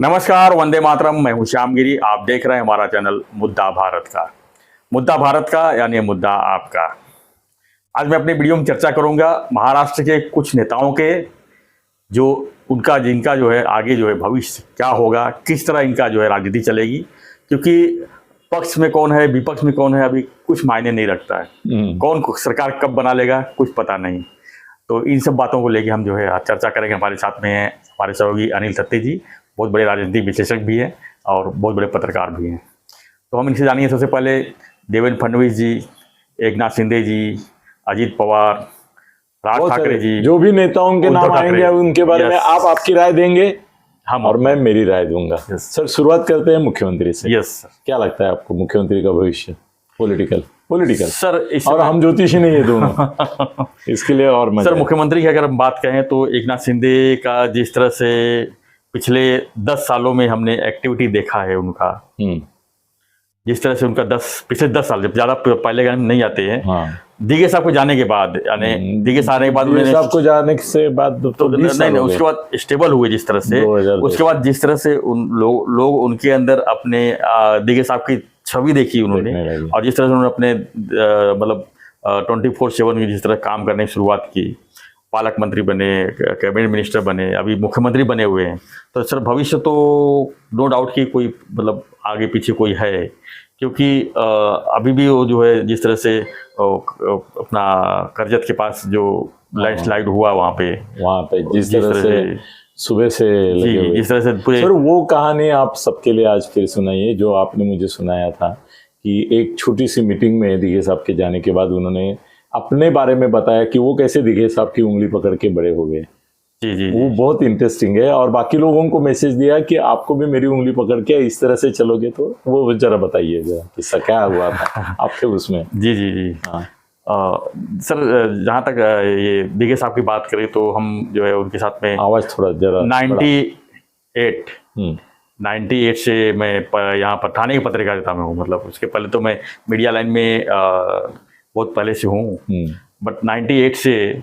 नमस्कार, वंदे मातरम। मैं हूं श्यामगिरी। आप देख रहे हैं हमारा चैनल मुद्दा भारत का। मुद्दा भारत का यानी मुद्दा आपका। आज मैं अपनी वीडियो में चर्चा करूंगा महाराष्ट्र के कुछ नेताओं के जो जिनका जो है आगे जो है भविष्य क्या होगा, किस तरह इनका जो है राजनीति चलेगी। क्योंकि पक्ष में कौन है, विपक्ष में कौन है, अभी कुछ मायने नहीं रखता है। कौन सरकार कब बना लेगा कुछ पता नहीं। तो इन सब बातों को लेके हम जो है आज चर्चा करेंगे। हमारे साथ में हैं हमारे सहयोगी अनिल थत्ते जी, बहुत बड़े राजनीतिक विश्लेषक भी हैं और बहुत बड़े पत्रकार भी हैं। तो हम इनसे जानिए सबसे पहले देवेंद्र फडणवीस जी, एकनाथ शिंदे जी, अजीत पवार, राज ठाकरे जी, जो भी नेताओं के नाम आएंगे उनके बारे में आप आपकी राय देंगे हम और मैं मेरी राय दूंगा। सर शुरुआत करते हैं मुख्यमंत्री से। यस सर, क्या लगता है आपको मुख्यमंत्री का भविष्य? पॉलिटिकल सर और हम ज्योतिषी नहीं है दोनों इसके लिए और सर मुख्यमंत्री की अगर हम बात कहें तो एकनाथ शिंदे का जिस तरह से पिछले 10 सालों में हमने एक्टिविटी देखा है उनका, जिस तरह से उनका पिछले 10 साल, जब ज्यादा पहले नहीं आते हैं। हाँ। दिगे साहब को जाने के बाद, यानी दिगे साहब आने के बाद साहब को जाने से बाद तो नहीं उसके बाद स्टेबल हुए जिस तरह से, उसके बाद जिस तरह से उन लोग उनके अंदर अपने दिगे साहब की छवि देखी उन्होंने, और जिस तरह से उन्होंने अपने मतलब 24/7 की जिस तरह काम करने की शुरुआत की, पालक मंत्री बने, कैबिनेट मिनिस्टर बने, अभी मुख्यमंत्री बने हुए हैं। तो सर भविष्य तो नो डाउट कि कोई मतलब आगे पीछे कोई है, क्योंकि अभी भी वो जो है जिस तरह से अपना करजत के पास जो लैंडस्लाइड हुआ वहाँ पे जिस तरह से सुबह से लगे जिस तरह से पूरे सर वो कहानी आप सबके लिए आज फिर सुनाइए जो आपने मुझे सुनाया था कि एक छोटी सी मीटिंग में दिघे साहब के जाने के बाद उन्होंने अपने बारे में बताया कि वो कैसे दिघे साहब की उंगली पकड़ के बड़े हो गए। जी वो बहुत इंटरेस्टिंग है, और बाकी लोगों को मैसेज दिया कि आपको भी मेरी उंगली पकड़ के इस तरह से चलोगे। तो वो जरा बताइए जरा किस्सा क्या हुआ था आपके उसमें। जी हाँ। सर जहाँ तक ये दिघे साहब की बात करें तो हम जो है उनके साथ में आवाज थोड़ा जरा 98 से मैं यहाँ पर थाने की पत्रकारिता में हूँ। मतलब उसके पहले तो मैं मीडिया लाइन में बहुत पहले से हूँ, बट 98 से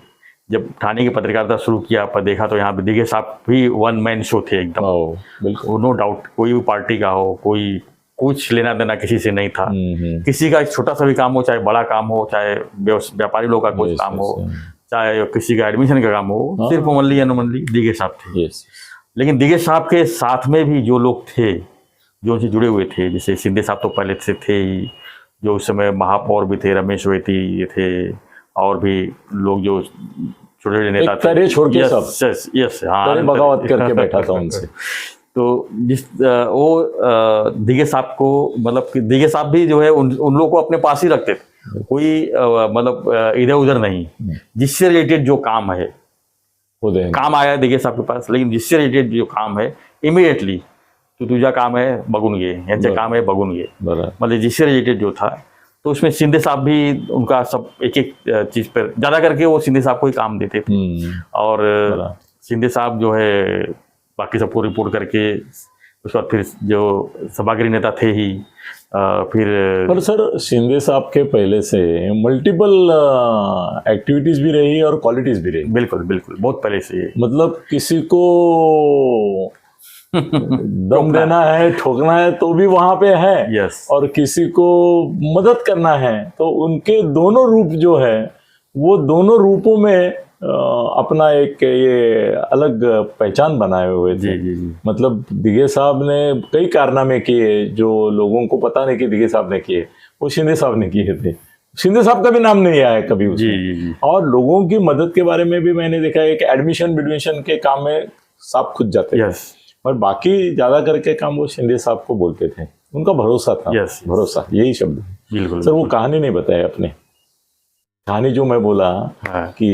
जब थाने की पत्रकारिता शुरू किया पर देखा तो यहाँ पे दिघे साहब भी वन मैन शो थे एकदम। बिल्कुल नो डाउट, कोई भी पार्टी का हो, कोई कुछ लेना देना किसी से नहीं था। किसी का छोटा सा भी काम हो, चाहे बड़ा काम हो, चाहे व्यापारी लोग का कोई काम हो, चाहे किसी का एडमिशन का काम हो, सिर्फ ओनली एंड ओनली दिघे साहब थे। लेकिन दिघे साहब के साथ में भी जो लोग थे जो उनसे जुड़े हुए थे, जैसे शिंदे साहब तो पहले से थे ही, जो उस समय महापौर भी थे, रमेश वैती ये थे, और भी लोग जो छोटे छोटे नेता थे छोड़ के यस हाँ बगावत करके बैठा था उनसे। तो जिस वो दिघे साहब को मतलब कि दिघे साहब भी जो है उन लोगों को अपने पास ही रखते थे, कोई मतलब इधर उधर नहीं। जिससे रिलेटेड जो काम है काम आया दिघे साहब के पास, लेकिन जिससे रिलेटेड जो काम है इमीडिएटली तो तुझा काम है बगुन गे, यांचे काम है बगुन गे, मतलब जिससे रिलेटेड जो था। तो उसमें शिंदे साहब भी उनका सब एक एक चीज पर ज्यादा करके वो शिंदे साहब को ही काम देते थे, और शिंदे साहब जो है बाकी सबको रिपोर्ट करके उसके बाद फिर जो सभागृह नेता थे ही फिर। पर सर शिंदे साहब के पहले से मल्टीपल एक्टिविटीज भी रही और क्वालिटीज भी रही। बिल्कुल बहुत पहले से, मतलब किसी को दम देना है, ठोकना है तो भी वहां पे है। और किसी को मदद करना है तो उनके दोनों रूप जो है वो दोनों रूपों में अपना एक ये अलग पहचान बनाए हुए थे। मतलब दिघे साहब ने कई कारनामे किए जो लोगों को पता नहीं कि दिघे साहब ने किए, वो शिंदे साहब ने किए थे। शिंदे साहब का भी नाम नहीं आया कभी उसमें। और लोगों की मदद के बारे में भी मैंने देखा है कि एडमिशन के काम में साहब खुद जाते थे, और बाकी ज्यादा करके काम वो शिंदे साहब को बोलते थे। उनका भरोसा था। भरोसा यही शब्द। बिल्कुल सर वो कहानी नहीं बताया अपने। कहानी जो मैं बोला कि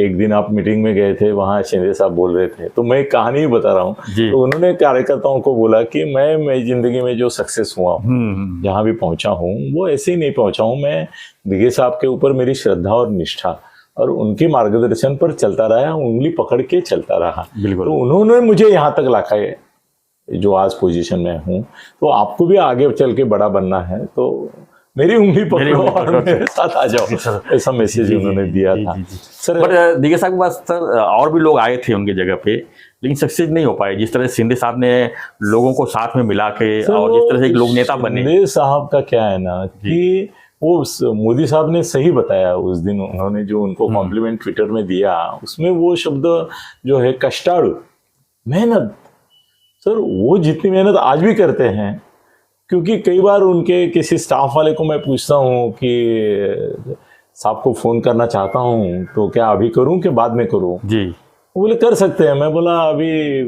एक दिन आप मीटिंग में गए थे, वहां शिंदे साहब बोल रहे थे, तो मैं कहानी ही बता रहा हूँ। तो उन्होंने कार्यकर्ताओं को बोला कि मैं जिंदगी में जो सक्सेस हुआ हूँ, जहाँ भी पहुंचा हूँ, वो ऐसे ही नहीं पहुंचा हूँ। मैं दिघे साहब के ऊपर मेरी श्रद्धा और निष्ठा और उनके मार्गदर्शन पर चलता रहा, उंगली पकड़ के चलता रहा। तो उन्होंने मुझे यहाँ तक लाखा है जो आज पोजीशन में हूँ। तो आपको भी आगे चल के बड़ा बनना है तो मेरी उंगली मेरी पकड़ो उंगली और पकड़ो। मेरे साथ आ जाओ, ऐसा मैसेज उन्होंने दिया था सर। बट दिग्गज साहब के पास सर और भी लोग आए थे उनकी जगह पे, लेकिन सक्सेस नहीं हो पाए जिस तरह से शिंदे साहब ने लोगों को साथ में मिला के और जिस तरह से एक लोग नेता बने। शिंदे साहब का क्या है ना कि वो मोदी साहब ने सही बताया उस दिन, उन्होंने जो उनको कॉम्प्लीमेंट ट्विटर में दिया उसमें वो शब्द जो है कष्टाळु, मेहनत। सर वो जितनी मेहनत आज भी करते हैं, क्योंकि कई बार उनके किसी स्टाफ वाले को मैं पूछता हूँ कि साहब को फोन करना चाहता हूँ तो क्या अभी करूँ कि बाद में करूँ जी, वो बोले कर सकते हैं। मैं बोला अभी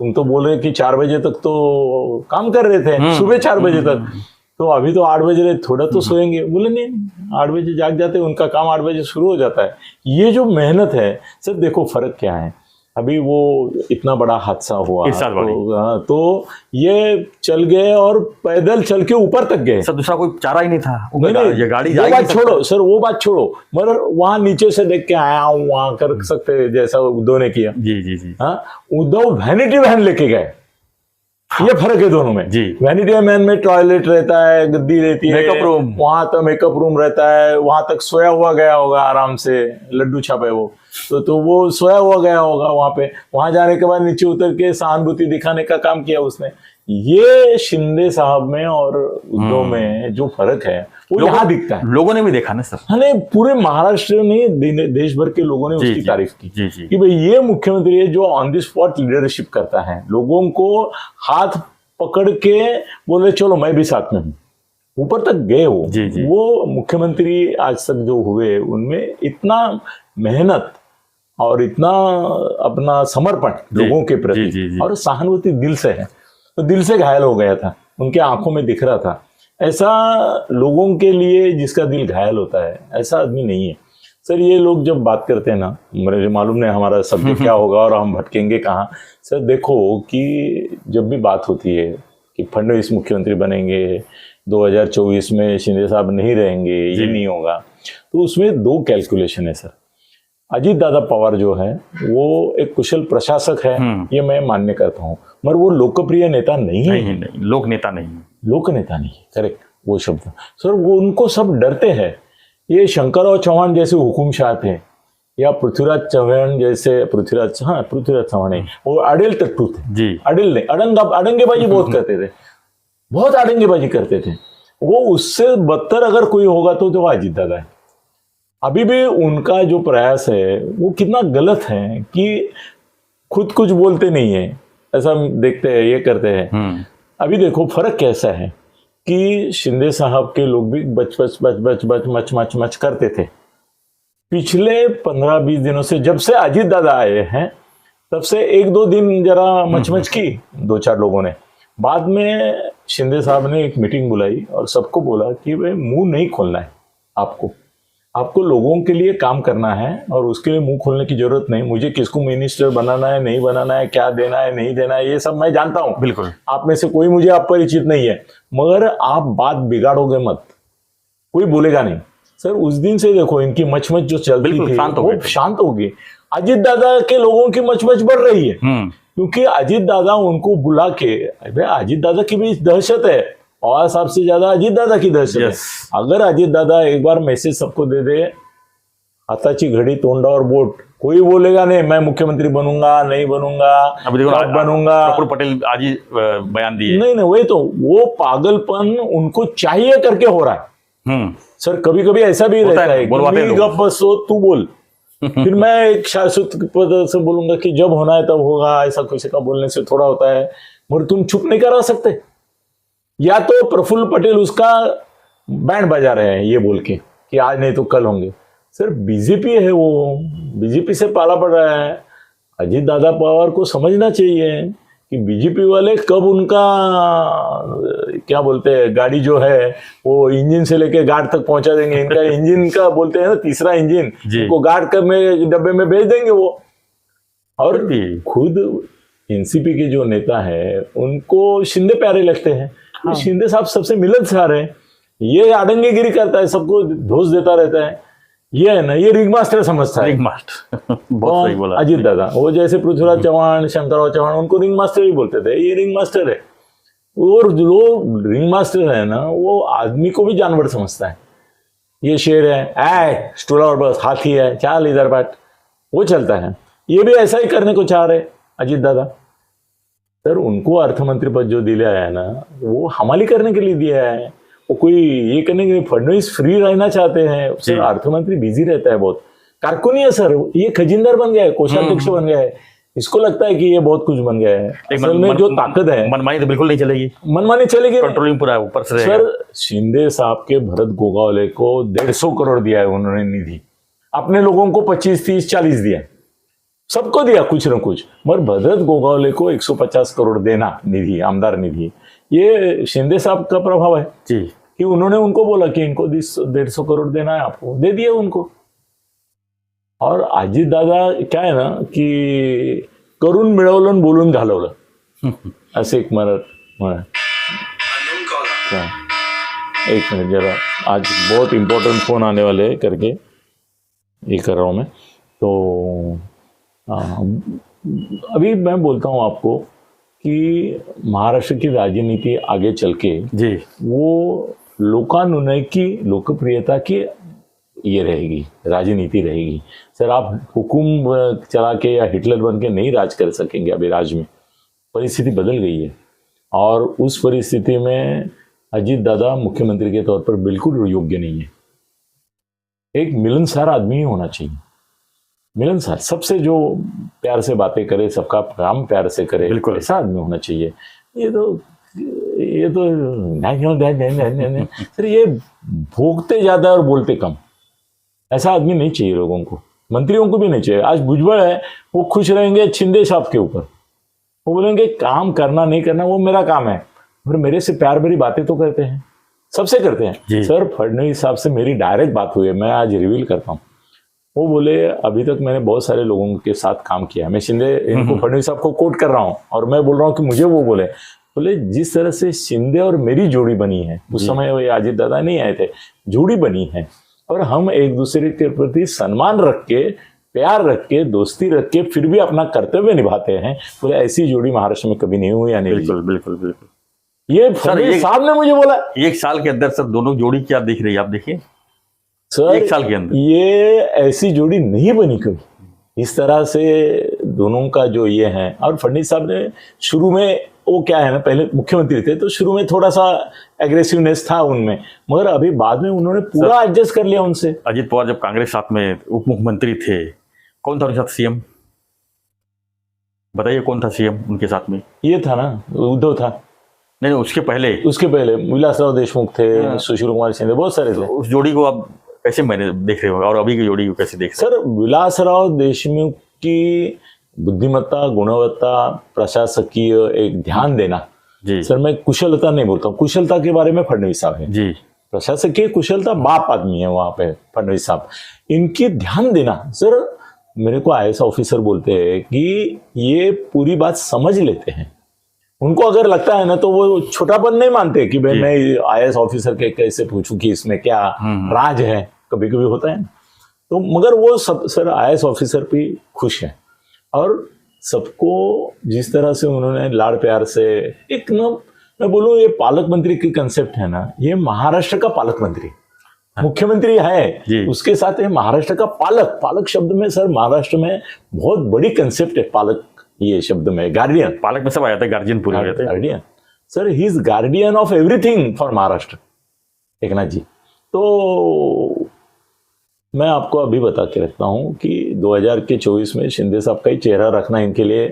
तुम तो बोल रहे कि 4 बजे तक तो काम कर रहे थे, सुबह 4 बजे तक, तो अभी तो 8 बजे रहे, थोड़ा तो सोएंगे। बोले नहीं 8 बजे जाग जाते, उनका काम 8 बजे शुरू हो जाता है। ये जो मेहनत है सर, देखो फर्क क्या है, अभी वो इतना बड़ा हादसा हुआ तो ये चल गए और पैदल चल के ऊपर तक गए सर, दूसरा कोई चारा ही नहीं था। ये गाड़ी वो बात छोड़ो सर, वो बात छोड़ो, मगर वहां नीचे से देख के आया हूँ, वहां कर सकते जैसा उद्धव ने किया। जी जी जी, हाँ, उद्धव वैनिटी वैन लेके गए, ये फर्क है दोनों में। जी, वैनिटी वैन में टॉयलेट रहता है, गद्दी रहती है, मेकअप रूम, वहां तक मेकअप रूम रहता है, वहां तक सोया हुआ गया होगा आराम से, लड्डू छापे वो तो वो सोया हुआ गया होगा वहां पे। वहां जाने के बाद नीचे उतर के सहानुभूति दिखाने का काम किया उसने। ये शिंदे साहब में और उद्धव में जो फर्क है वो यहाँ दिखता है। लोगों ने भी देखा ना सर, हाँ, पूरे महाराष्ट्र में देश भर के लोगों ने उसकी तारीफ की कि भाई ये मुख्यमंत्री है जो ऑन द स्पॉट लीडरशिप करता है, लोगों को हाथ पकड़ के बोले चलो मैं भी साथ में हूँ, ऊपर तक गए वो मुख्यमंत्री आज तक जो हुए उनमें इतना मेहनत और इतना अपना समर्पण लोगों के प्रति और सहानुभूति दिल से है, तो दिल से घायल हो गया था, उनके आंखों में दिख रहा था। ऐसा लोगों के लिए जिसका दिल घायल होता है ऐसा आदमी नहीं है सर। ये लोग जब बात करते हैं ना, मुझे मालूम नहीं हमारा सब्जेक्ट क्या होगा और हम भटकेंगे कहाँ। सर देखो कि जब भी बात होती है कि फडणवीस मुख्यमंत्री बनेंगे, 2024 में शिंदे साहब नहीं रहेंगे, ये नहीं होगा, तो उसमें 2 कैलकुलेशन है सर। अजीत दादा पवार जो है वो एक कुशल प्रशासक है, ये मैं मान्य करता हूँ, मगर वो लोकप्रिय नेता नहीं है, लोक नेता नहीं, लोक नेता नहीं, करेक्ट वो शब्द सर। वो उनको सब डरते हैं। ये शंकरराव चौहान जैसे हुकुमशाह थे या पृथ्वीराज चौहान जैसे, पृथ्वीराज चौहान है, वो अड़ेल तट्टू थे जी, अड़ेल नहीं, अड़ंगेबाजी बहुत करते थे, बहुत अड़ंगेबाजी करते थे। वो उससे बदतर अगर कोई होगा तो वो अजीत दादा है। अभी भी उनका जो प्रयास है वो कितना गलत है कि खुद कुछ बोलते नहीं है, ऐसा देखते हैं, ये करते हैं। अभी देखो फर्क कैसा है कि शिंदे साहब के लोग भी बच मच करते थे। पिछले 15-20 दिनों से, जब से अजीत दादा आए हैं तब से 1-2 दिन जरा मच की 2-4 लोगों ने, बाद में शिंदे साहब ने एक मीटिंग बुलाई और सबको बोला कि भाई मुंह नहीं खोलना है, आपको लोगों के लिए काम करना है और उसके लिए मुंह खोलने की जरूरत नहीं। मुझे किसको मिनिस्टर बनाना है, नहीं बनाना है, क्या देना है, नहीं देना है, ये सब मैं जानता हूं, बिल्कुल आप में से कोई मुझे अपरिचित नहीं है, मगर आप बात बिगाड़ोगे मत, कोई बोलेगा नहीं। सर उस दिन से देखो इनकी मचमच जो चलती थी वो शांत हो गई। अजीत दादा के लोगों की मचमच बढ़ रही है क्योंकि अजीत दादा उनको बुला के, अजीत दादा की भी दहशत है, पवार साहब से ज्यादा अजीत दादा की दहशत है। अगर अजीत दादा एक बार मैसेज सबको दे दे, हाथाची घड़ी तोंडावर बोट, कोई बोलेगा नहीं मैं मुख्यमंत्री बनूंगा, नहीं बनूंगा, कब बनूंगा। प्रफुल्ल पटेल आज ही बयान दिए, नहीं वही तो, वो पागलपन उनको चाहिए करके हो रहा है। सर कभी कभी ऐसा भी रहता है कि गप बसो तू बोल, फिर मैं एक शाश्वत पद से बोलूंगा कि जब होना है तब होगा, ऐसा किसी का बोलने से थोड़ा होता है, मगर तुम चुप नहीं करा सकते। या तो प्रफुल्ल पटेल उसका बैंड बजा रहे हैं ये बोल के कि आज नहीं तो कल होंगे। सर बीजेपी है, वो बीजेपी से पाला पड़ रहा है। अजीत दादा पवार को समझना चाहिए कि बीजेपी वाले कब उनका क्या बोलते हैं गाड़ी जो है वो इंजन से लेके गार्ड तक पहुंचा देंगे। इनका इंजन का बोलते हैं ना, तीसरा इंजन, उनको गार्ड कर में डब्बे में भेज देंगे वो। और खुद एनसीपी के जो नेता है उनको शिंदे प्यारे लगते हैं। हाँ। शिंदे साहब सबसे मिलनसार है, ये आडंगेगिरी करता है, सबको दोष देता रहता है, ये है ना, ये रिंग मास्टर समझता है। रिंग मास्टर बहुत सही बोला अजीत दादा। वो जैसे पृथ्वीराज चौहान, शंकरराव चौहान, उनको रिंग मास्टर ही बोलते थे, ये रिंग मास्टर है। और जो रिंग मास्टर है ना, वो आदमी को भी जानवर समझता है। ये शेर है, स्टूला बस, हाथी है, चाल इधर बैठ, वो चलता है। ये भी ऐसा ही करने को चाह रहे अजीत दादा। सर उनको अर्थमंत्री पद जो दिया है ना, वो हमाली करने के लिए दिया है, वो कोई ये करने के लिए। फडणवीस फ्री रहना चाहते हैं सर, अर्थमंत्री बिजी रहता है बहुत, कारकुनी है सर, ये खजिंदर बन गया है, कोषाध्यक्ष बन गया है, इसको लगता है कि ये बहुत कुछ बन गया है। असल में जो ताकत है, मनमानी तो बिल्कुल नहीं चलेगी, मनमानी चलेगी, कंट्रोलिंग पूरा ऊपर से रहेगा। सर शिंदे साहब के भरत गोगावले को 150 करोड़ दिया है उन्होंने निधि, अपने लोगों को 25, 30, 40 दिया, सबको दिया कुछ न कुछ, मगर भरत गोगावले को 150 करोड़ देना निधि, आमदार निधि, ये शिंदे साहब का प्रभाव है जी, कि उन्होंने उनको बोला कि इनको 150 करोड़ देना है, आपको दे दिया उनको। और अजित दादा क्या है ना की करून मिळवलं बोलून घालवलं, ऐसे एक म्हण। एक मिनट जरा, आज बहुत इंपॉर्टेंट फोन आने वाले हैं करके ये कर रहा हूँ मैं। तो अभी मैं बोलता हूँ आपको कि महाराष्ट्र की राजनीति आगे चल के जी वो लोकानुनय की, लोकप्रियता की ये रहेगी, राजनीति रहेगी। सर आप हुकुम चला के या हिटलर बन के नहीं राज कर सकेंगे। अभी राज में परिस्थिति बदल गई है, और उस परिस्थिति में अजीत दादा मुख्यमंत्री के तौर पर बिल्कुल योग्य नहीं है। एक मिलनसार आदमी ही होना चाहिए, मिलनसार, सबसे जो प्यार से बातें करे, सबका काम प्यार से करे, बिल्कुल ऐसा आदमी होना चाहिए। ये तो सर ये भोगते ज्यादा और बोलते कम, ऐसा आदमी नहीं चाहिए लोगों को, मंत्रियों को भी नहीं चाहिए। आज भुजबल है, वो खुश रहेंगे शिंदे साहब के ऊपर, वो बोलेंगे काम करना नहीं करना वो मेरा काम है, और मेरे से प्यार भरी बातें तो करते हैं, सबसे करते हैं। सर फडणवीस साहब से मेरी डायरेक्ट बात हुई है, मैं आज रिवील करता हूँ। वो बोले अभी तक मैंने बहुत सारे लोगों के साथ काम किया है, मैं शिंदे इनको फडणवीस साहब को कोट कर रहा हूँ, और मैं बोल रहा हूँ कि मुझे वो बोले जिस तरह से शिंदे और मेरी जोड़ी बनी है, उस समय वो अजित दादा नहीं आए थे, जोड़ी बनी है, और हम एक दूसरे के प्रति सम्मान रख के, प्यार रख के, दोस्ती रख के फिर भी अपना कर्तव्य निभाते हैं, बोले ऐसी जोड़ी महाराष्ट्र में कभी नहीं हुई या नहीं। बिल्कुल बिल्कुल बिल्कुल। ये फडणवीस साहब ने मुझे बोला। एक साल के अंदर सर दोनों जोड़ी क्या दिख रही है, आप देखिए सर, एक साल के अंदर ये ऐसी जोड़ी नहीं बनी कभी, इस तरह से दोनों का जो ये है। और फडणवीस साहब ने शुरू में, वो क्या है ना, पहले मुख्यमंत्री थे तो शुरू में थोड़ा सा एग्रेसिवनेस था उनमें, मगर अभी बाद में उन्होंने पूरा एडजस्ट कर लिया उनसे। अजित पवार जब कांग्रेस साथ में उप मुख्यमंत्री थे, कौन था उनके साथ सीएम, बताइए कौन था सीएम उनके साथ में? ये था ना, उद्धव था। नहीं उसके पहले विलासराव देशमुख थे, सुशील कुमार शिंदे, बहुत सारे थे। उस जोड़ी को आप कैसे मैंने देख रहे हो, और अभी की जोड़ी को कैसे देख रहे हो? सर विलासराव देशमुख की बुद्धिमत्ता, गुणवत्ता, प्रशासकीय एक ध्यान देना जी। सर मैं कुशलता नहीं बोलता हूँ, कुशलता के बारे में फडणवीस साहब है जी, प्रशासकीय कुशलता बाप आदमी है वहां पे फडणवीस साहब, इनकी ध्यान देना। सर मेरे को आईएएस ऑफिसर बोलते हैं कि ये पूरी बात समझ लेते हैं, उनको अगर लगता है ना तो वो छोटापन नहीं मानते कि भाई मैं आईएएस ऑफिसर के कैसे पूछूं कि इसमें क्या राज है, कभी कभी होता है। तो मगर वो सब सर आईएएस ऑफिसर भी खुश है, और सबको जिस तरह से उन्होंने लाड़ प्यार से, एक ना मैं बोलूं ये पालक मंत्री की कंसेप्ट है ना, ये महाराष्ट्र का पालक मंत्री, मुख्यमंत्री है उसके साथ है महाराष्ट्र का पालक। पालक शब्द में सर महाराष्ट्र में बहुत बड़ी कंसेप्ट है पालक, ये शब्द में गार्डियन, पालक में सब आ जाता है, गार्जियन पूरे रहते हैं। Guardian sir, he is guardian of everything for Maharashtra, Eknath ji. तो मैं आपको अभी बता के रखता हूं कि 2024 में शिंदे साहब का ही चेहरा रखना इनके लिए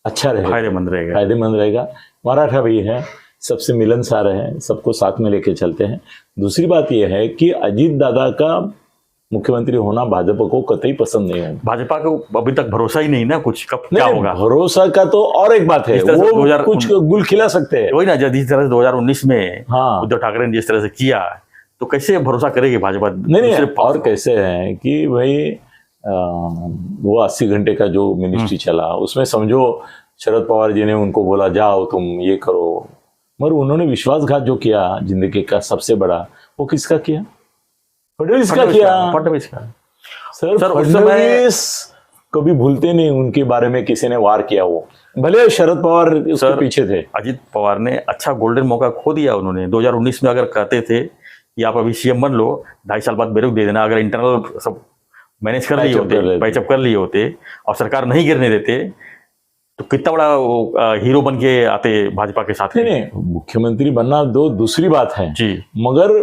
अच्छा रहेगा, फायदेमंद रहेगा। मराठा भी है, सबसे मिलनसार है, सबको साथ में लेके चलते हैं। दूसरी बात यह है कि अजीत दादा का मुख्यमंत्री होना भाजपा को कतई पसंद नहीं है। भाजपा को अभी तक भरोसा ही नहीं ना कुछ, कब क्या होगा। भरोसा का तो और एक बात है, वो कुछ गुल खिला सकते हैं, वही ना, जिस तरह से 2019 में उद्धव ठाकरे ने जिस तरह से किया, तो कैसे भरोसा करेगी भाजपा? नहीं और कैसे है कि भाई वो 80 घंटे का जो मिनिस्ट्री चला, उसमें समझो शरद पवार जी ने उनको बोला जाओ तुम ये करो, मगर उन्होंने विश्वासघात जो किया जिंदगी का सबसे बड़ा, वो किसका किया? फडणवीस का किया। फडणवीस का सर फडणवीस कभी भूलते नहीं, उनके बारे में किसी ने वार किया, वो भले शरद पवार उसके पीछे थे। अजीत पवार ने अच्छा गोल्डन मौका खो दिया उन्होंने। 2019 में अगर कहते थे कि आप अभी सीएम बन लो, 2.5 साल बाद मेरे को दे देना, अगर इंटरनल सब मैनेज कर लिए होते, पैचअप कर लिए होते और सरकार नहीं गिरने देते, तो कितना बड़ा वो हीरो बन के आते भाजपा के साथ। नहीं, मुख्यमंत्री बनना दूसरी बात है जी, मगर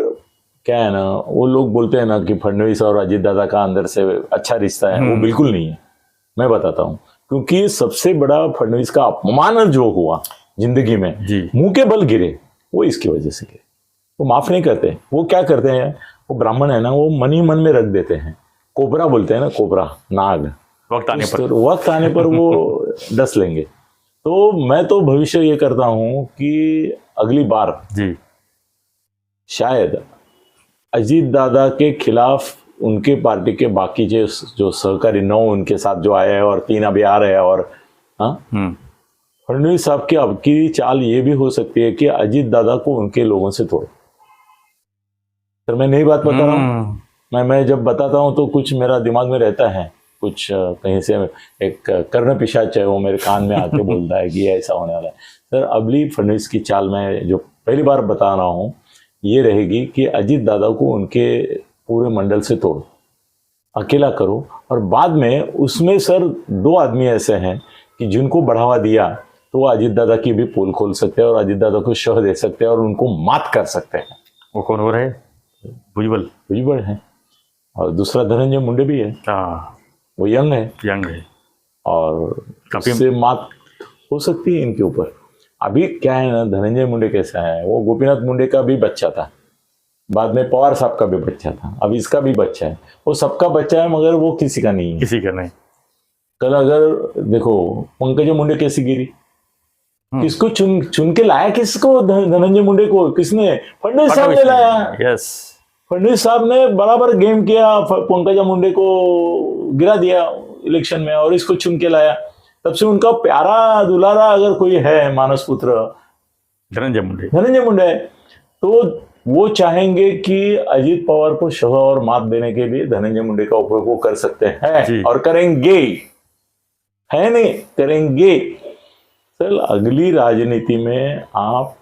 क्या है ना, वो लोग बोलते हैं ना कि फडणवीस और अजीत दादा का अंदर से अच्छा रिश्ता है, वो बिल्कुल नहीं है। मैं बताता हूँ, क्योंकि सबसे बड़ा फडणवीस का अपमान जो हुआ जिंदगी में, मुंह के बल गिरे, वो इसकी वजह से गिरे। वो माफ नहीं करते। वो क्या करते हैं, वो ब्राह्मण है ना, वो मन ही मन में रख देते हैं। कोबरा बोलते हैं ना, कोबरा, नाग, वक्त आने पर वो डस लेंगे। तो मैं तो भविष्य ये करता हूं कि अगली बार जी शायद अजीत दादा के खिलाफ उनके पार्टी के बाकी जो सहकारी 9 उनके साथ जो आए हैं और 3 अभी आ रहे हैं, और फडणवीस साहब की अब की चाल ये भी हो सकती है कि अजीत दादा को उनके लोगों से तोड़े। सर मैं नई बात बता रहा हूँ। मैं जब बताता हूँ तो कुछ मेरा दिमाग में रहता है, कुछ कहीं से एक कर्ण पिशाच है, वो मेरे कान में आके बोलता है कि ऐसा होने वाला है। सर अगली फडणवीस की चाल में जो पहली बार बता रहा हूँ ये रहेगी कि अजीत दादा को उनके पूरे मंडल से तोड़ो, अकेला करो, और बाद में उसमें सर 2 आदमी ऐसे हैं कि जिनको बढ़ावा दिया तो वो अजीत दादा की भी पोल खोल सकते हैं और अजीत दादा को शह दे सकते हैं और उनको मात कर सकते हैं। वो कौन हो रहे हैं? भुजबल है, और दूसरा धनंजय मुंडे भी है। वो यंग है और उससे मात हो सकती है इनके ऊपर। अभी क्या है ना, धनंजय मुंडे कैसा है, वो गोपीनाथ मुंडे का भी बच्चा था, बाद में पवार साहब का भी बच्चा था, अब इसका भी बच्चा है। वो सबका बच्चा है मगर वो किसी का नहीं है, किसी का नहीं। कल अगर देखो पंकज मुंडे कैसी गिरी, किसको चुन के लाया, किसको? धनंजय मुंडे को किसने? फडणवीस साहब ने लाया। यस, फडणवीस साहब ने बराबर गेम किया, पंकजा मुंडे को गिरा दिया इलेक्शन में और इसको चुन के लाया। तब से उनका प्यारा दुलारा अगर कोई है मानस पुत्र, धनंजय मुंडे है। तो वो चाहेंगे कि अजीत पवार को शह और मात देने के लिए धनंजय मुंडे का उपयोग वो कर सकते हैं और करेंगे, है नहीं करेंगे। सर अगली राजनीति में आप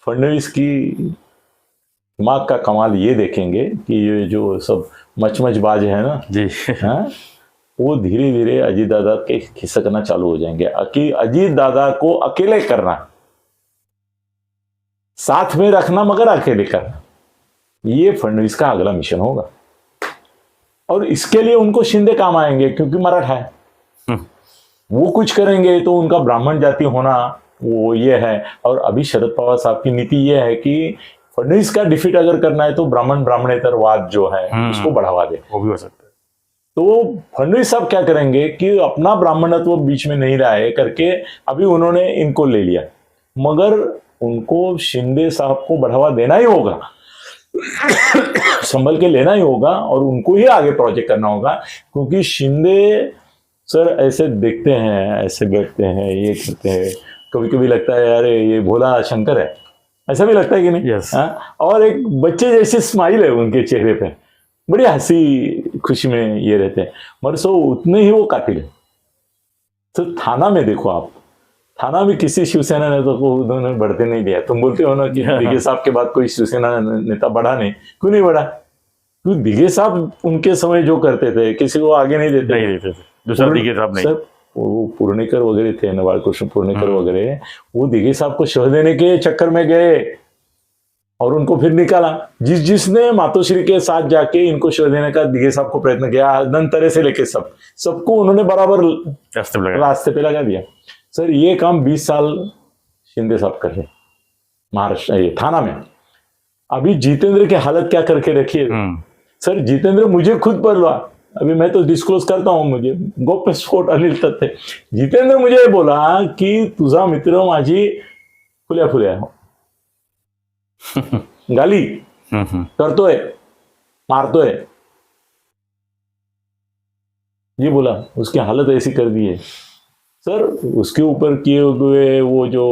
फडणवीस की दिमाग का कमाल ये देखेंगे कि ये जो सब मचमचबाज है ना जी, वो धीरे धीरे अजीत दादा के खिसकना चालू हो जाएंगे। अजीत दादा को अकेले करना, साथ में रखना मगर अकेले करना, ये फडणवीस का अगला मिशन होगा। और इसके लिए उनको शिंदे काम आएंगे क्योंकि मराठा है। वो कुछ करेंगे तो उनका ब्राह्मण जाति होना वो ये है। और अभी शरद पवार साहब की नीति ये है कि फडणवीस का डिफीट अगर करना है तो ब्राह्मणेतरवाद जो है उसको बढ़ावा दे, वो भी हो सकता है। तो फडणवीस साहब क्या करेंगे कि अपना ब्राह्मणत्व बीच में नहीं लाए करके अभी उन्होंने इनको ले लिया, मगर उनको शिंदे साहब को बढ़ावा देना ही होगा, संभल के लेना ही होगा और उनको ही आगे प्रोजेक्ट करना होगा। क्योंकि शिंदे सर ऐसे देखते हैं, ऐसे बैठते हैं, ये करते हैं, कभी कभी लगता है यार ये भोला शंकर है, ऐसा भी लगता है कि नहीं? yes. और एक बच्चे जैसी स्माइल है उनके चेहरे पे, बड़ी हंसी खुशी में ये रहते हैं, मगर सो उतने ही वो कातिल है। तो थाना में देखो आप, थाना में किसी शिवसेना नेता को उन्होंने बढ़ते नहीं दिया। तुम बोलते हो ना कि दिघे साहब के बाद कोई शिवसेना नेता बढ़ा नहीं, क्यों नहीं बढ़ा? क्योंकि दिघे साहब उनके समय जो करते थे किसी को आगे नहीं देते थे। दूसरा दिघे साहब नहीं, सर वो पूर्णेकर वगैरह थे, नवाल कृष्ण पूर्णेकर वगैरह, वो दिघे साहब को शह देने के चक्कर में गए और उनको फिर निकाला। जिसने मातोश्री के साथ जाके इनको शह देने का दिघे साहब को प्रयत्न किया, धनतेरह से लेके सबको उन्होंने बराबर रास्ते पे लगा दिया। सर ये काम 20 साल शिंदे साहब कर रहे महाराष्ट्र थाना में। अभी जितेंद्र की हालत क्या करके रखी है सर। जितेंद्र मुझे खुद बोला, अभी मैं तो डिस्क्लोज करता हूं, मुझे गोप्य स्फोट अनिल तथ्य, जितेंद्र मुझे बोला कि तुझा मित्र माझी फुल्या फुल्या गाली करतोय, मारतोय, ये बोला। उसकी हालत ऐसी कर दी है सर। उसके ऊपर किए हुए वो जो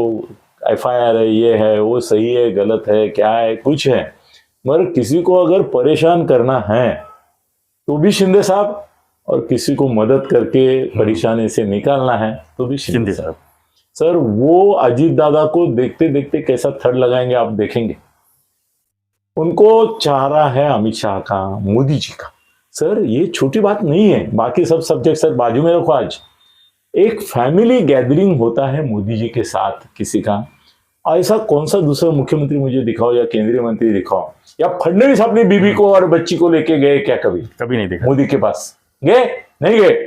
FIR है, ये है, वो सही है गलत है क्या है कुछ है, मगर किसी को अगर परेशान करना है तो भी शिंदे साहब, और किसी को मदद करके परेशानी से निकालना है तो भी शिंदे साहब। सर वो अजीत दादा को देखते देखते कैसा थर्ड लगाएंगे आप देखेंगे। उनको चाह रहा है अमित शाह का, मोदी जी का। सर ये छोटी बात नहीं है, बाकी सब सब्जेक्ट सर बाजू में रखो। आज एक फैमिली गैदरिंग होता है मोदी जी के साथ किसी का, ऐसा कौन सा दूसरा मुख्यमंत्री मुझे दिखाओ या केंद्रीय मंत्री दिखाओ, या फडणवीस अपनी बीबी को और बच्ची को लेके गए क्या कभी? कभी नहीं देखा। मोदी के पास गए? नहीं गए।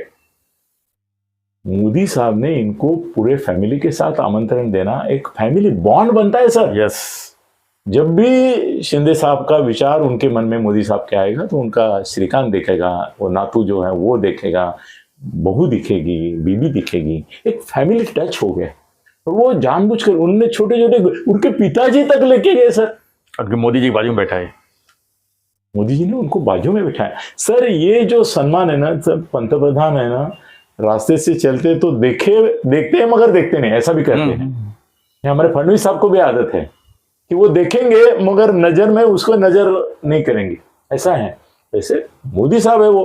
मोदी साहब ने इनको पूरे फैमिली के साथ आमंत्रण देना, एक फैमिली बॉन्ड बनता है सर। यस। जब भी शिंदे साहब का विचार उनके मन में मोदी साहब के आएगा तो उनका श्रीकांत देखेगा, वो नातू जो है वो देखेगा, बहू दिखेगी, बीबी दिखेगी, एक फैमिली टच हो गया। और वो जानबूझकर उनने छोटे छोटे उनके पिताजी तक लेके गए सर। और मोदी जी के बाजू में बैठा है, मोदी जी ने उनको बाजू में बिठाया। सर ये जो सम्मान है ना सर, पंतप्रधान है ना, रास्ते से चलते तो देखते हैं मगर देखते नहीं, ऐसा भी करते हैं। ये हमारे फडणवीस साहब को भी आदत है कि वो देखेंगे मगर नजर में उसको नजर नहीं करेंगे, ऐसा है। वैसे मोदी साहब है वो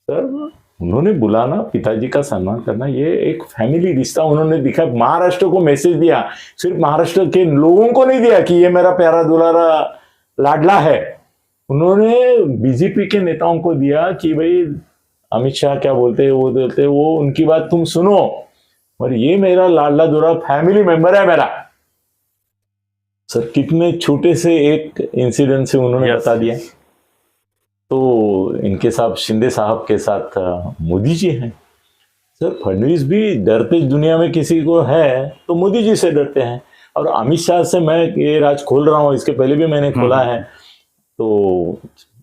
सर, उन्होंने बुलाना, पिताजी का सम्मान करना, ये एक फैमिली रिश्ता उन्होंने दिखा। महाराष्ट्र को मैसेज दिया, सिर्फ महाराष्ट्र के लोगों को नहीं दिया कि ये मेरा प्यारा दुलारा लाडला है, उन्होंने बीजेपी के नेताओं को दिया कि भाई अमित शाह क्या बोलते हैं वो उनकी बात तुम सुनो, और ये मेरा लाडला दुलारा फैमिली मेंबर है मेरा। सर कितने छोटे से एक इंसिडेंट से उन्होंने बता दिया। तो इनके साथ शिंदे साहब के साथ मोदी जी हैं। सर फडणवीस भी डरते दुनिया में किसी को है तो मोदी जी से डरते हैं। और अमित शाह से मैं ये राज खोल रहा हूँ, इसके पहले भी मैंने खोला है, तो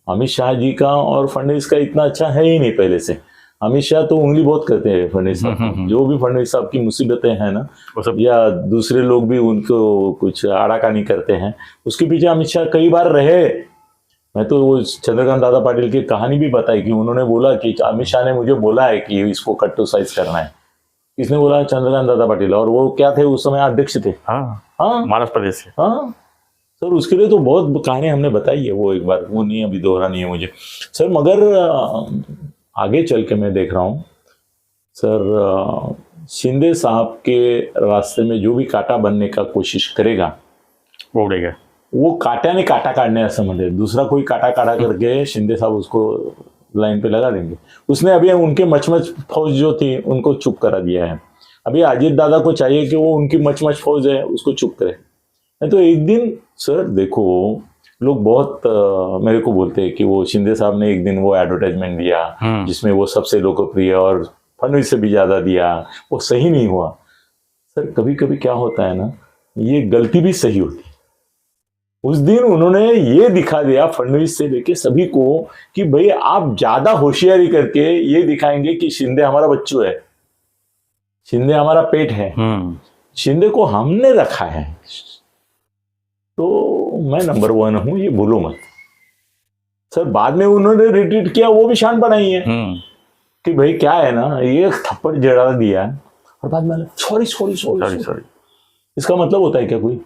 अमित शाह जी का और फडणवीस का इतना अच्छा है ही नहीं पहले से। अमित शाह तो उंगली बहुत करते हैं फडणवीस साहब, जो भी फडणवीस साहब की मुसीबतें हैं ना, वो सब, या दूसरे लोग भी उनको कुछ आड़ाकानी करते हैं, उसके पीछे अमित शाह कई बार रहे। मैं तो वो चंद्रकांत दादा पाटिल की कहानी भी बताई कि उन्होंने बोला कि अमित शाह ने मुझे बोला है कि इसको कट टू साइज करना है। किसने बोला? चंद्रकांत दादा पाटिल। और वो क्या थे उस समय? अध्यक्ष थे। हाँ, महाराष्ट्र प्रदेश से। हाँ सर, उसके लिए तो बहुत कहानी हमने बताई है, वो एक बार, वो नहीं अभी दोहरानी है मुझे सर। मगर आगे चल के मैं देख रहा हूँ सर, शिंदे साहब के रास्ते में जो भी कांटा बनने का कोशिश करेगा वो उड़ेगा। वो कांटा ने कांटा काटने ऐसा मतलब दूसरा कोई कांटा काटा करके शिंदे साहब उसको लाइन पे लगा देंगे। उसने अभी उनके मचमच फौज जो थी उनको चुप करा दिया है। अभी अजीत दादा को चाहिए कि वो उनकी मचमच फौज है उसको चुप करे। नहीं तो एक दिन सर देखो, लोग बहुत मेरे को बोलते हैं कि वो शिंदे साहब ने एक दिन वो एडवर्टाइजमेंट दिया जिसमें वो सबसे लोकप्रिय और फडणवीस से भी ज्यादा दिया, वो सही नहीं हुआ। सर कभी कभी क्या होता है ना, ये गलती भी सही होती है। उस दिन उन्होंने ये दिखा दिया फडणवीस से लेके सभी को कि भाई आप ज्यादा होशियारी करके ये दिखाएंगे कि शिंदे हमारा बच्चू है, शिंदे हमारा पेट है, शिंदे को हमने रखा है, तो मैं नंबर 1 हूं, ये भूलो मत। सर बाद में उन्होंने रिट्रीट किया, वो भी शान बनाई है कि भाई क्या है ना, ये थप्पड़ जड़ा दिया और बाद में सॉरी सॉरी सॉरी सॉरी। इसका मतलब होता है क्या कोई?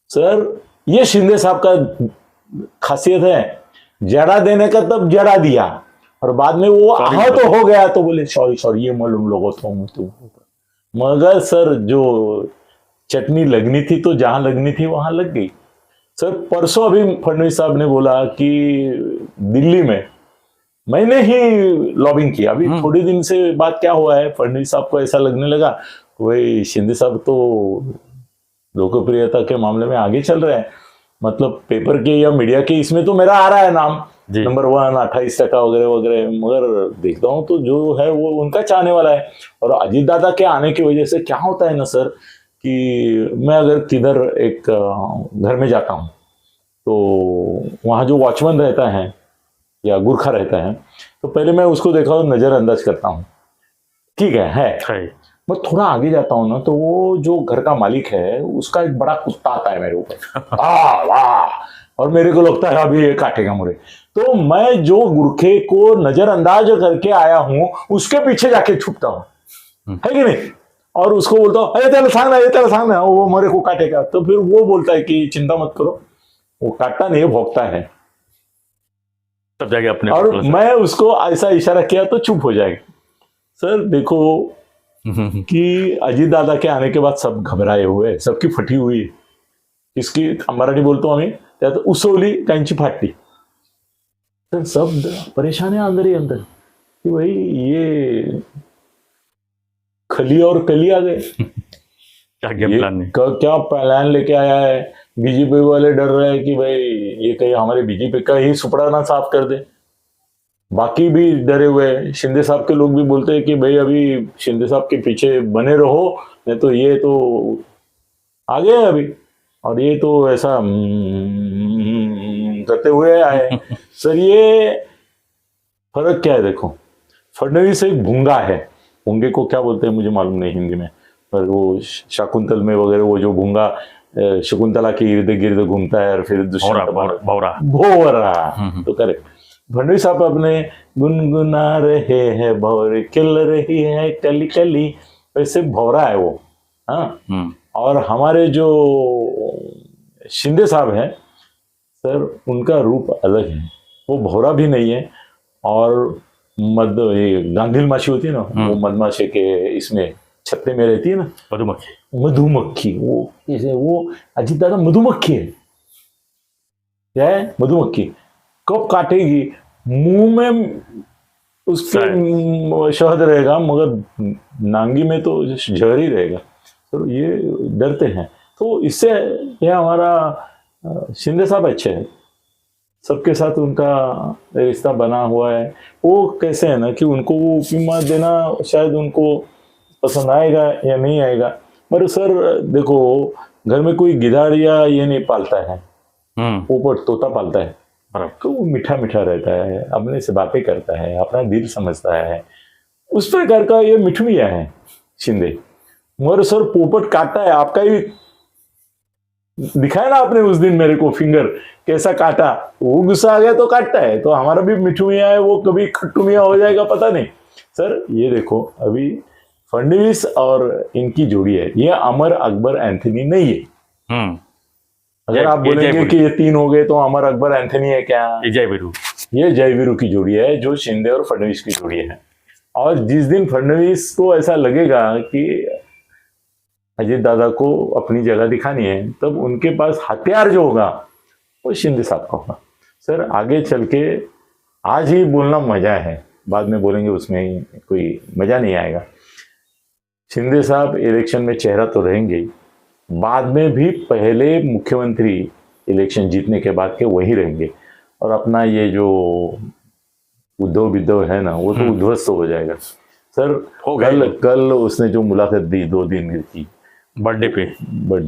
सर ये शिंदे साहब का खासियत है, जड़ा देने का तब जड़ा दिया और बाद में वो आहत तो हो गया तो बोले सॉरी सॉरी, ये मालूम लोगों तो। मगर सर जो चटनी लगनी थी तो जहां लगनी थी वहां लग गई। सर परसों अभी फडणवीस साहब ने बोला कि दिल्ली में मैंने ही लॉबिंग किया। अभी थोड़े दिन से बात क्या हुआ है, फडणवीस साहब को ऐसा लगने लगा वही शिंदे साहब तो लोकप्रियता के मामले में आगे चल रहे हैं, मतलब पेपर के या मीडिया के इसमें तो मेरा आ रहा है नाम नंबर 1 28% वगैरह वगैरह, मगर देखता हूँ तो जो है वो उनका चाहने वाला है। और अजीत दादा के आने की वजह से क्या होता है ना सर, कि मैं अगर किधर एक घर में जाता हूँ तो वहाँ जो वॉचमैन रहता है या गुरखा रहता है तो पहले मैं उसको देखा नजरअंदाज करता हूँ, ठीक है। मैं थोड़ा आगे जाता हूँ ना तो वो जो घर का मालिक है उसका एक बड़ा कुत्ता आता है मेरे ऊपर, वाह, और मेरे को लगता है अभी ये काटेगा मुझे। तो मैं जो गुरखे को नजरअंदाज करके आया हूँ उसके पीछे जाके छुपता हूँ, है कि नहीं, और उसको बोलता हूँ अरे तेरा सांग ना, वो मेरे को काटेगा। तो फिर वो बोलता है कि चिंता मत करो, वो काटता नहीं, भौंकता है, तब जाके अपने। और मैं उसको ऐसा इशारा किया तो चुप हो जाएगा। सर देखो कि अजीत दादा के आने के बाद सब घबराए हुए, सबकी फटी हुई, इसकी मराठी बोलतो आम्ही त्यात उसवली काहींची फाटली, तर सब परेशान है अंदर ही अंदर कि भाई ये खली और कली आ गए, क्या गेम प्लान है? क्या प्लान लेके आया है। बीजेपी वाले डर रहे हैं कि भाई ये कहीं हमारे बीजेपी का ही सुपड़ा ना साफ कर दे, बाकी भी डरे हुए हैं। शिंदे साहब के लोग भी बोलते हैं कि भाई अभी शिंदे साहब के पीछे बने रहो, नहीं तो ये तो आ गए अभी, और ये तो ऐसा करते हुए आए। सर ये फर्क क्या है देखो, फडणवीस एक भूंगा है, भूंगे को क्या बोलते हैं मुझे मालूम नहीं हिंदी में, पर वो शाकुंतल में वगैरह वो जो भूंगा शकुंतला के इर्द गिर्द घूमता है और फिर भौरा तो करे। फडणवीस साहब अपने गुनगुना रहे हैं भौरे खिल रही है कली कली, वैसे भौरा है वो। हाँ, और हमारे जो शिंदे साहब हैं सर, उनका रूप अलग है, वो भौरा भी नहीं है, और ये गांधील माछी होती है ना, वो मधमाछी के इसमें छत्ते में रहती है ना, मधुमक्खी वो अजीत दादा मधुमक्खी है। क्या है? मधुमक्खी। कब काटेगी, मुंह में उसके शहद रहेगा मगर नांगी में तो जहर ही रहेगा। तो ये डरते हैं, तो इससे ये हमारा शिंदे साहब अच्छे हैं, सबके साथ उनका रिश्ता बना हुआ है। वो कैसे है ना कि उनको वो उपमा देना शायद उनको पसंद आएगा या नहीं आएगा, पर सर देखो घर में कोई गिधाड़ या ये नहीं पालता है, ऊपर तोता पालता है, तो वो मीठा मीठा रहता है, अपने से बातें करता है, अपना दिल समझता है, उस प्रकार का ये मिठुइया है शिंदे। मगर सर पोपट काटता है, आपका ही दिखाया ना आपने उस दिन मेरे को फिंगर कैसा काटा, वो गुस्सा आ गया तो काटता है, तो हमारा भी मिठू मियाँ है, वो कभी खट्टू मियाँ हो जाएगा पता नहीं। सर ये देखो अभी फडणवीस और इनकी जोड़ी है, ये अमर अकबर एंथनी नहीं है। अगर आप बोलेंगे कि ये तीन हो गए तो अमर अकबर एंथनी है क्या? ये जयवीरू की जोड़ी है, जो शिंदे और फडणवीस की जोड़ी है। और जिस दिन फडणवीस को ऐसा लगेगा कि अजीत दादा को अपनी जगह दिखानी है, तब उनके पास हथियार जो होगा वो शिंदे साहब का होगा। सर आगे चल के आज ही बोलना मजा है, बाद में बोलेंगे उसमें कोई मजा नहीं आएगा। शिंदे साहब इलेक्शन में चेहरा तो रहेंगे ही, बाद में भी पहले मुख्यमंत्री इलेक्शन जीतने के बाद के वही रहेंगे, और अपना ये जो उद्धव विद्धव है ना, वो तो उध्वस्त हो जाएगा। सर कल उसने जो मुलाकात दी 2 दिन की बर्थडे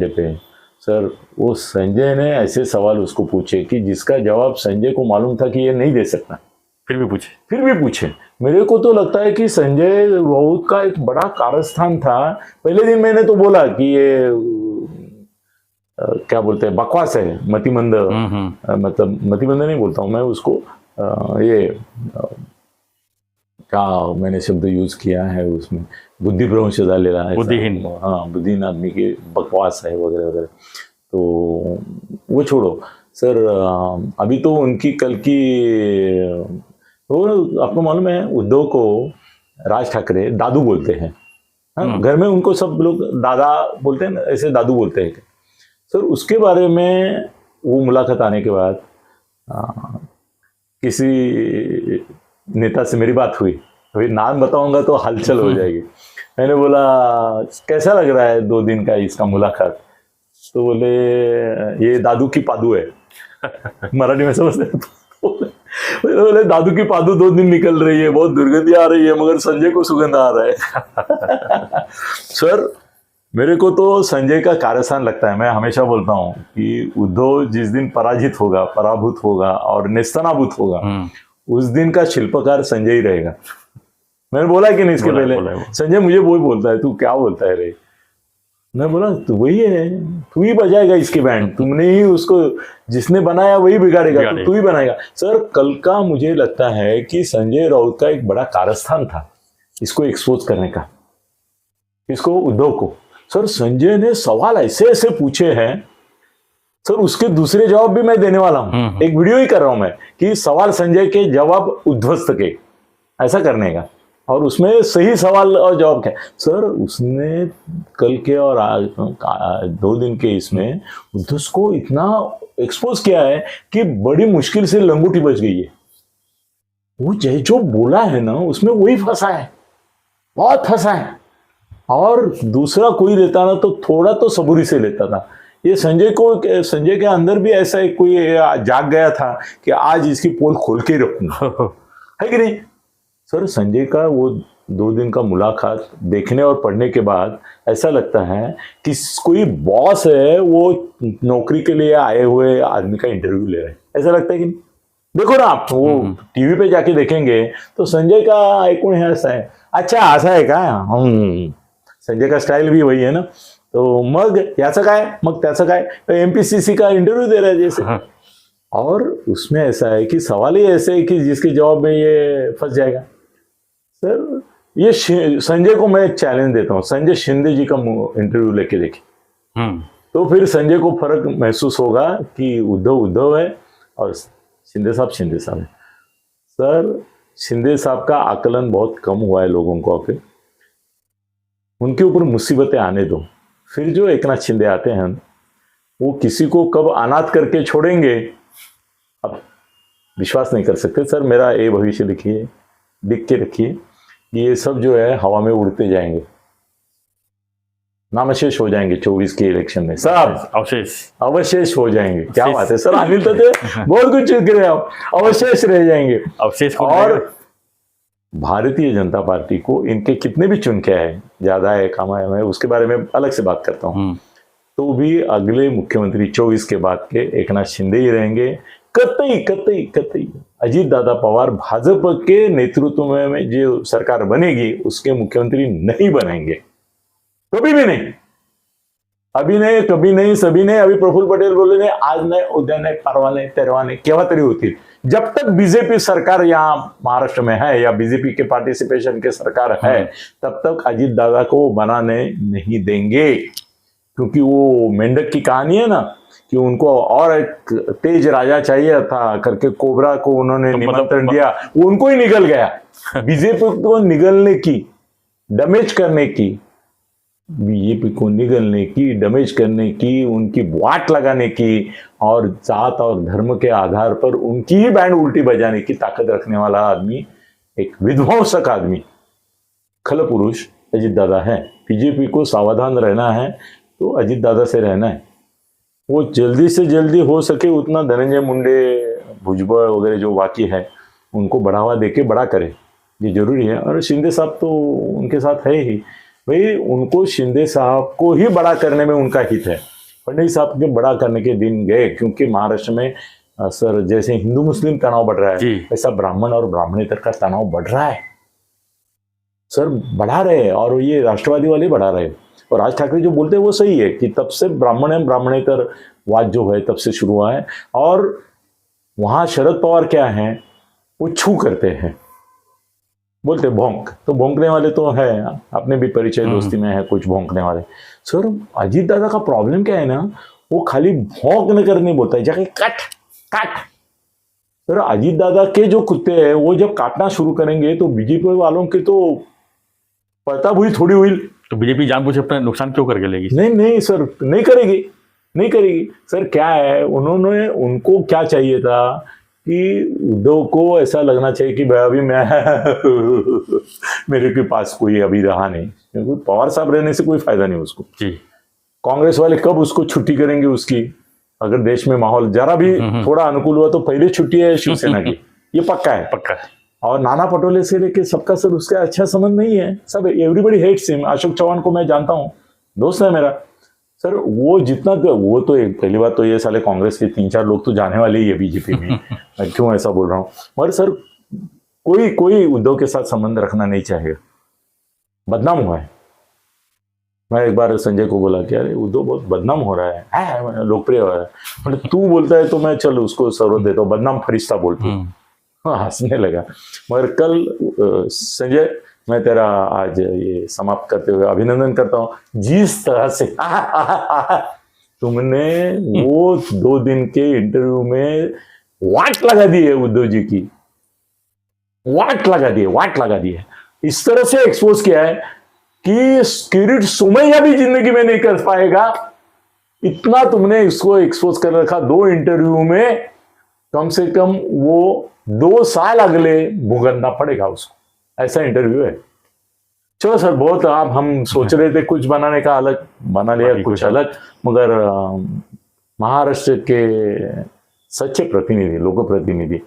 पे सर, वो संजय ने ऐसे सवाल उसको पूछे कि जिसका जवाब संजय को मालूम था कि ये नहीं दे सकता, फिर भी पूछे। मेरे को तो लगता है कि संजय राउत का एक बड़ा कारस्थान था। पहले दिन मैंने तो बोला कि ये क्या बोलते हैं, बकवास है, मतिमंद, मतलब मतिमंद नहीं बोलता हूँ मैं उसको, ये क्या मैंने शब्द यूज किया है उसमें, बुद्धिभ्रंश झालेला है, बुद्धिहीन, हाँ बुद्धिहीन आदमी की बकवास है वगैरह वगैरह। तो वो छोड़ो सर, अभी तो उनकी कल की, तो आपको मालूम है उद्धव को राज ठाकरे दादू बोलते हैं। हाँ, घर में उनको सब लोग दादा बोलते हैं, ऐसे दादू बोलते हैं सर। उसके बारे में वो मुलाकात आने के बाद किसी नेता से मेरी बात हुई, अभी नाम बताऊंगा तो हलचल हो जाएगी। मैंने बोला कैसा लग रहा है 2 दिन का इसका मुलाकात, तो बोले ये दादू की पादू है। मराठी में समझते बोले दादू की पादू 2 दिन निकल रही है, बहुत दुर्गंधी आ रही है, मगर संजय को सुगंध आ रहा है। सर मेरे को तो संजय का कारस्थान लगता है। मैं हमेशा बोलता हूँ कि उद्धव जिस दिन पराभूत होगा और नेस्तनाबूत होगा, उस दिन का शिल्पकार संजय ही रहेगा। मैंने बोला कि नहीं इसके पहले, संजय मुझे वही बोलता है, तू क्या बोलता है रे? मैं बोला तू वही है, तू ही बजाएगा इसके बैंड, तुमने ही उसको, जिसने बनाया वही बिगाड़ेगा, तू ही बनाएगा। सर कल का मुझे लगता है कि संजय राउत का एक बड़ा कारस्थान था इसको एक्सपोज करने का, इसको उद्धव को। सर संजय ने सवाल ऐसे ऐसे पूछे हैं सर, उसके दूसरे जवाब भी मैं देने वाला हूं। एक वीडियो ही कर रहा हूं मैं कि सवाल संजय के जवाब उध्वस्त के, ऐसा करने का। और उसमें सही सवाल और जवाब क्या सर, उसने कल के और आज 2 दिन के इसमें उद्धव को इतना एक्सपोज किया है कि बड़ी मुश्किल से लंगोटी बच गई है। वो जो बोला है ना उसमें वही फंसा है, बहुत फंसा है। और दूसरा कोई लेता ना तो थोड़ा तो सबूरी से लेता था। ये संजय के अंदर भी ऐसा एक कोई जाग गया था कि आज इसकी पोल खोल के रखूंगा, है कि नहीं सर। संजय का वो 2 दिन का मुलाकात देखने और पढ़ने के बाद ऐसा लगता है कि कोई बॉस है वो नौकरी के लिए आए हुए आदमी का इंटरव्यू ले रहे हैं, ऐसा लगता है कि नहीं। देखो ना आप वो टीवी पे जाके देखेंगे तो संजय का ऐकून है ऐसा है, अच्छा असं आहे का, संजय का स्टाइल भी वही है ना। तो मग याचं काय, मग त्याचं काय, एमपीसीसी का इंटरव्यू दे रहा है जैसे। और उसमें ऐसा है कि सवाल ही ऐसे है कि जिसके जवाब में ये फंस जाएगा। सर ये संजय को मैं चैलेंज देता हूँ, संजय शिंदे जी का इंटरव्यू लेके देखे तो फिर संजय को फर्क महसूस होगा कि उद्धव है और शिंदे साहब है। सर शिंदे साहब का आकलन बहुत कम हुआ है लोगों को, आके उनके ऊपर मुसीबतें आने दो। फिर जो एकनाथ शिंदे आते हैं वो किसी को कब अनाथ करके छोड़ेंगे अब विश्वास नहीं कर सकते। सर मेरा ये भविष्य लिख के रखिए, ये सब जो है हवा में उड़ते जाएंगे, नामशेष हो जाएंगे 24 के इलेक्शन में, सब अवशेष हो जाएंगे। क्या बात है सर, अनिल तो बहुत कुछ चीज करे आप, अवशेष रह जाएंगे अवशेष। और भारतीय जनता पार्टी को इनके कितने भी चुन के आए, ज्यादा है कम है, मैं उसके बारे में अलग से बात करता हूँ, तो भी अगले मुख्यमंत्री 24 के बाद के एकनाथ शिंदे ही रहेंगे। कतई अजीत दादा पवार भाजपा के नेतृत्व में जो सरकार बनेगी उसके मुख्यमंत्री नहीं बनेंगे, कभी भी नहीं, अभी नहीं, कभी नहीं, सभी नहीं। अभी प्रफुल्ल पटेल बोले नहीं, आज नहीं, उद्या नहीं, परवा नहीं, तेरवा नहीं, केव्हा तरी होती। जब तक बीजेपी सरकार यहाँ महाराष्ट्र में है या बीजेपी के पार्टिसिपेशन के सरकार है तब तक अजीत दादा को बनाने नहीं देंगे, क्योंकि वो मेंढक की कहानी है ना कि उनको और एक तेज राजा चाहिए था करके कोबरा को उन्होंने निमंत्रण दिया, वो उनको ही निकल गया। बीजेपी को निगलने की, डैमेज करने की, बीजेपी को निगलने की, डैमेज करने की, उनकी वाट लगाने की और जात और धर्म के आधार पर उनकी ही बैंड उल्टी बजाने की ताकत रखने वाला आदमी, एक विध्वंसक आदमी, खल पुरुष अजीत दादा है। बीजेपी को सावधान रहना है तो अजीत दादा से रहना है। वो जल्दी से जल्दी हो सके उतना धनंजय मुंडे, भुजबल वगैरह जो बाकी है उनको बढ़ावा देके बड़ा करे, ये जरूरी है। और शिंदे साहब तो उनके साथ है ही भाई, उनको शिंदे साहब को ही बड़ा करने में उनका हित है। फडणवीस साहब के बड़ा करने के दिन गए, क्योंकि महाराष्ट्र में सर जैसे हिंदू मुस्लिम तनाव बढ़ रहा है वैसा ब्राह्मण और ब्राह्मणेतर का तनाव बढ़ रहा है सर, बढ़ा रहे हैं। और ये राष्ट्रवादी वाले बढ़ा रहे हैं। और राज ठाकरे जो बोलते हैं वो सही है कि तब से ब्राह्मण एवं ब्राह्मणेतर वाद जो है तब से शुरू हुआ है। और वहां शरद पवार क्या है, वो छू करते हैं, बोलते भौंक, तो भौंकने वाले तो है, अपने भी परिचय दोस्ती में है कुछ भौंकने वाले। सर अजीत दादा का प्रॉब्लम क्या है ना, वो खाली भौंकने कर नहीं बोलता है, जाके काट काट। सर अजीत दादा के जो कुत्ते हैं वो जब काटना शुरू करेंगे तो बीजेपी वालों की तो पता हुई थोड़ी हुई, तो बीजेपी जानबूझ अपना नुकसान क्यों करके लेगी? नहीं सर, नहीं करेगी सर। क्या है, उन्होंने, उनको क्या चाहिए था कि उद्धव को ऐसा लगना चाहिए कि भाई अभी मैं मेरे के पास कोई अभी रहा नहीं, क्योंकि पवार साहब रहने से कोई फायदा नहीं उसको जी। कांग्रेस वाले कब उसको छुट्टी करेंगे उसकी, अगर देश में माहौल जरा भी थोड़ा अनुकूल हुआ तो पहले छुट्टी है शिवसेना की, ये पक्का है। और नाना पटोले से लेके सबका सर उसका अच्छा संबंध नहीं है, सब everybody hates him. Ashok Chauhan को मैं जानता हूँ, दोस्त है मेरा सर। वो जितना, वो तो एक पहली बात तो ये साले कांग्रेस के 3-4 लोग तो जाने वाले ही है बीजेपी में। मैं क्यों ऐसा बोल रहा हूँ, मगर सर कोई उद्धव के साथ संबंध रखना नहीं चाहेगा, बदनाम हुआ है। मैं एक बार संजय को बोला कि अरे उद्धव बहुत बदनाम हो रहा है, लोकप्रिय हो रहा है। मतलब तू बोलता है तो मैं चल उसको सर्वत देता हूँ, बदनाम फरिश्ता बोलती हूँ। हंसने लगा। मगर कल संजय, मैं तेरा आज ये समाप्त करते हुए अभिनंदन करता हूं, जिस तरह से तुमने वो 2 दिन के इंटरव्यू में वाट लगा दी है उद्धव जी की, वाट लगा दी है। इस तरह से एक्सपोज किया है कि किरीट सोमैया भी जिंदगी में नहीं कर पाएगा, इतना तुमने इसको एक्सपोज कर रखा 2 इंटरव्यू में। कम से कम वो 2 साल अगले भुगतना पड़ेगा उसको, ऐसा इंटरव्यू है। चलो सर, बहुत आप हम सोच रहे थे कुछ बनाने का, अलग बना लिया कुछ अलग। मगर महाराष्ट्र के सच्चे प्रतिनिधि, लोक प्रतिनिधि,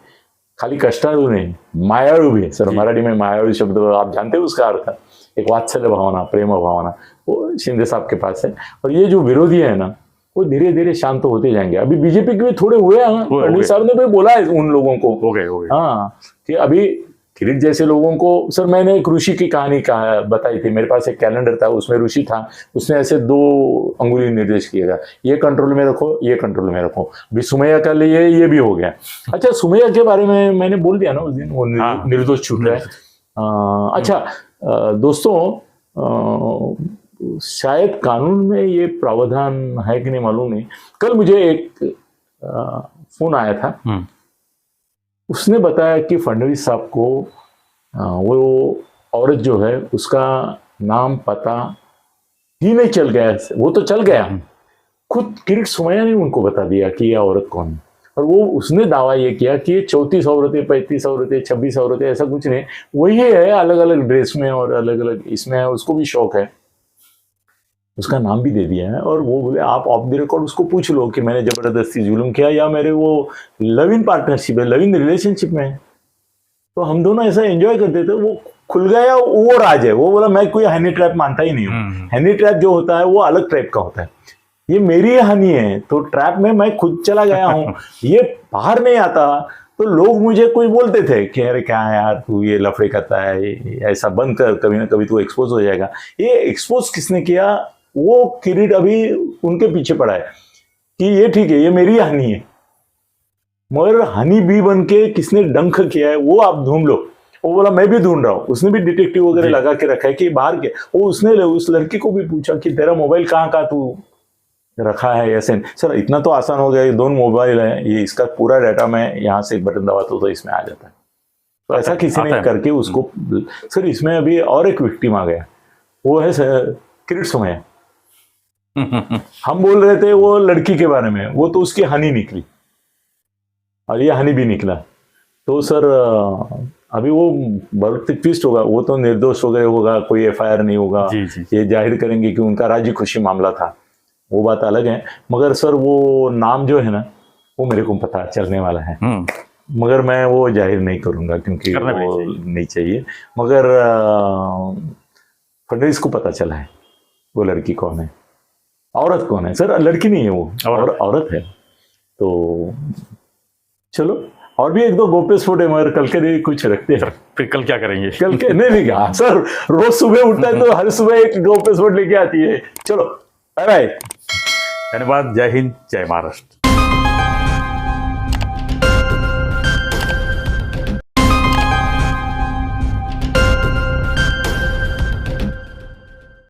खाली कष्टाळू नहीं, मायाळू भी सर। मराठी में मायाळू शब्द आप जानते हो उसका अर्थ, एक वात्सल्य भावना, प्रेम भावना, वो शिंदे साहब के पास है। और ये जो विरोधी है ना, वो धीरे धीरे शांत होते जाएंगे। अभी बीजेपी के भी थोड़े हुए हैं, फडणवीस साहब ने भी बोला है उन लोगों को, हो गए। हाँ, कि अभी किरीट जैसे लोगों को, सर मैंने एक ऋषि की कहानी बताई थी, मेरे पास एक कैलेंडर था, उसमें ऋषि था, उसने ऐसे 2 अंगुली निर्देश किया, ये कंट्रोल में रखो, ये कंट्रोल में रखो। अभी सुमैया का लिए ये भी हो गया। अच्छा, सुमैया के बारे में मैंने बोल दिया ना उस दिन, वो निर्दोष छूट रहा है। अच्छा दोस्तों, शायद कानून में ये प्रावधान है कि नहीं मालूम नहीं। कल मुझे एक फोन आया था, उसने बताया कि फडणवीस साहब को वो औरत जो है उसका नाम पता ही नहीं चल गया, वो तो चल गया, खुद किरीट सोमैया ने उनको बता दिया कि यह औरत कौन है। और वो उसने दावा ये किया कि ये 34 औरतें, 35 औरतें, 26 औरतें, ऐसा कुछ नहीं, वही है, अलग अलग ड्रेस में और अलग अलग इसमें है। उसको भी शौक है, उसका नाम भी दे दिया है। और वो बोले आप ऑफ द रिकॉर्ड उसको पूछ लो कि मैंने जबरदस्ती जुल्म किया या मेरे वो लव इन पार्टनरशिप है, लव इन रिलेशनशिप में है। तो हम दोनों ऐसा एंजॉय करते थे। वो खुल गया, वो राज है। वो बोला मैं कोई हनी ट्रैप मानता ही नहीं हूँ। हनी ट्रैप जो होता है वो अलग ट्रैप का होता है, ये मेरी हनी है, तो ट्रैप में मैं खुद चला गया हूँ, ये बाहर नहीं आता। तो लोग मुझे कुछ बोलते थे कि अरे क्या है यार, तू ये लफड़े करता है, ऐसा बंद कर, कभी ना कभी तू एक्सपोज हो जाएगा। ये एक्सपोज किसने किया? वो किरीट अभी उनके पीछे पड़ा है कि ये ठीक है, ये मेरी हनी है, मगर हनी बी बन के किसने डंक किया है वो आप ढूंढ लो। वो बोला मैं भी ढूंढ रहा हूँ। उसने भी डिटेक्टिव वगैरह लगा के रखा है कि बाहर के। वो उसने उस लड़की को भी पूछा कि तेरा मोबाइल कहाँ का तू रखा है ऐसे। सर इतना तो आसान हो गया, ये 2 मोबाइल है, ये इसका पूरा डाटा मैं यहाँ से एक बटन दबाता हूँ तो इसमें आ जाता है। तो ऐसा किसी ने करके उसको, सर इसमें अभी और एक विक्टिम आ गया, वो है किरीट सोमैया। हम बोल रहे थे वो लड़की के बारे में, वो तो उसकी हनी निकली और ये हनी भी निकला। तो सर अभी वो बहुत ट्विस्ट होगा, वो तो निर्दोष हो गए होगा, कोई एफआईआर नहीं होगा, ये जाहिर करेंगे कि उनका राजी खुशी मामला था, वो बात अलग है। मगर सर वो नाम जो है ना, वो मेरे को पता चलने वाला है, मगर मैं वो जाहिर नहीं करूंगा क्योंकि वो नहीं चाहिए। मगर फडणवीस को पता चला है वो लड़की कौन है, औरत कौन है। सर लड़की नहीं है वो, औरत है। तो चलो, और भी 1-2 गोप्य स्फोट है, मगर कल के लिए कुछ रखते हैं। फिर कल क्या करेंगे? कल के नहीं सर, रोज सुबह उठता है तो हर सुबह एक गोप्य स्फोट लेके आती है। चलो बाय बाय, धन्यवाद। जय हिंद, जय महाराष्ट्र।